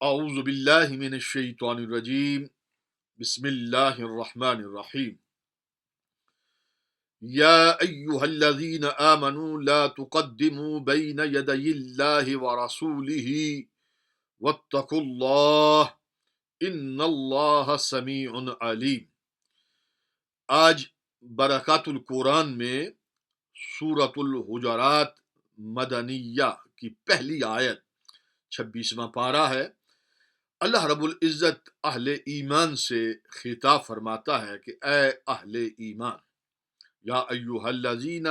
اعوذ باللہ من الشیطان الرجیم بسم اللہ الرحمن الرحیم یا ایہا الذین آمنوا لا تقدموا بین یدی اللہ ورسولہ واتقوا اللہ ان اللہ سمیع علیم۔ آج برکات القرآن میں سورۃ الحجرات مدنیہ کی پہلی آیت 26واں پارہ ہے۔ اللہ رب العزت اہل ایمان سے خطاب فرماتا ہے کہ اے اہل ایمان، یا ایہا الذین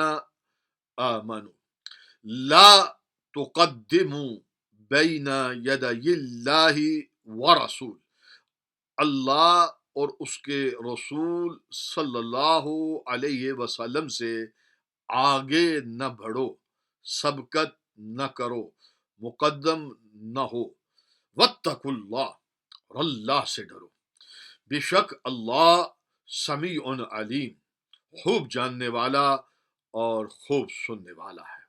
آمنوا لا تقدموا بین یدی اللہ ورسول، اللہ اور اس کے رسول صلی اللہ علیہ وسلم سے آگے نہ بڑھو، سبقت نہ کرو، مقدم نہ ہو۔ واتقوا اللہ، اور اللہ سے ڈرو، بے شک اللہ سمیع علیم، خوب جاننے والا اور خوب سننے والا ہے۔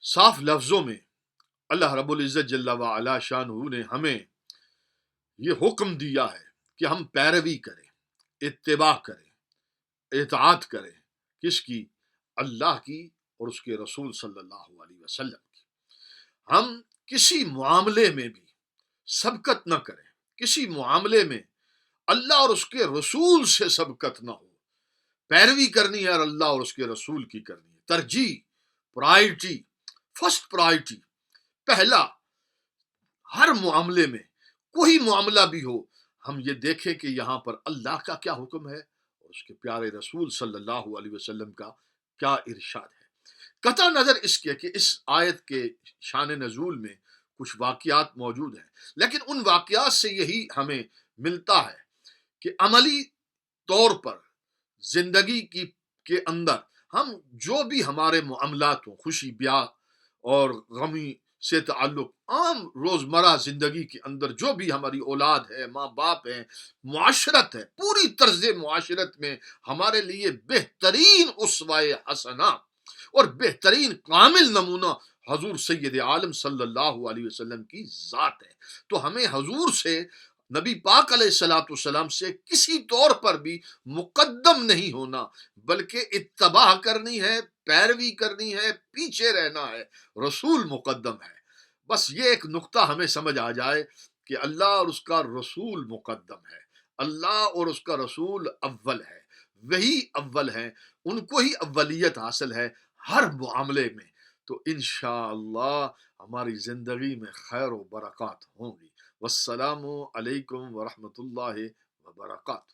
صاف لفظوں میں اللہ رب العزت جل وعلا شانہ نے ہمیں یہ حکم دیا ہے کہ ہم پیروی کریں، اتباع کریں، اطاعت کریں۔ کس کی؟ اللہ کی اور اس کے رسول صلی اللہ علیہ وسلم کی۔ ہم کسی معاملے میں بھی سبقت نہ کریں، کسی معاملے میں اللہ اور اس کے رسول سے سبقت نہ ہو۔ پیروی کرنی ہے اور اللہ اور اس کے رسول کی کرنی ہے۔ ترجیح، پرائرٹی، فرسٹ پرائرٹی، پہلا۔ ہر معاملے میں، کوئی معاملہ بھی ہو، ہم یہ دیکھیں کہ یہاں پر اللہ کا کیا حکم ہے اور اس کے پیارے رسول صلی اللہ علیہ وسلم کا کیا ارشاد ہے۔ قطع نظر اس کے کہ اس آیت کے شان نزول میں کچھ واقعات موجود ہیں، لیکن ان واقعات سے یہی ہمیں ملتا ہے کہ عملی طور پر زندگی کے اندر ہم جو بھی ہمارے معاملات ہوں، خوشی بیاہ اور غمی سے تعلق، عام روزمرہ زندگی کے اندر جو بھی ہماری اولاد ہے، ماں باپ ہیں، معاشرت ہے، پوری طرز معاشرت میں ہمارے لیے بہترین اسوہ حسنہ اور بہترین کامل نمونہ حضور سید عالم صلی اللہ علیہ وسلم کی ذات ہے۔ تو ہمیں حضور سے، نبی پاک علیہ السلام سے کسی طور پر بھی مقدم نہیں ہونا، بلکہ اتباع کرنی ہے، پیروی کرنی ہے، پیچھے رہنا ہے۔ رسول مقدم ہے۔ بس یہ ایک نقطہ ہمیں سمجھ آ جائے کہ اللہ اور اس کا رسول مقدم ہے، اللہ اور اس کا رسول اول ہے، وہی اول ہیں، ان کو ہی اولیت حاصل ہے ہر معاملے میں۔ تو انشاءاللہ ہماری زندگی میں خیر و برکات ہوں گی۔ والسلام علیکم ورحمۃ اللہ وبرکاتہ۔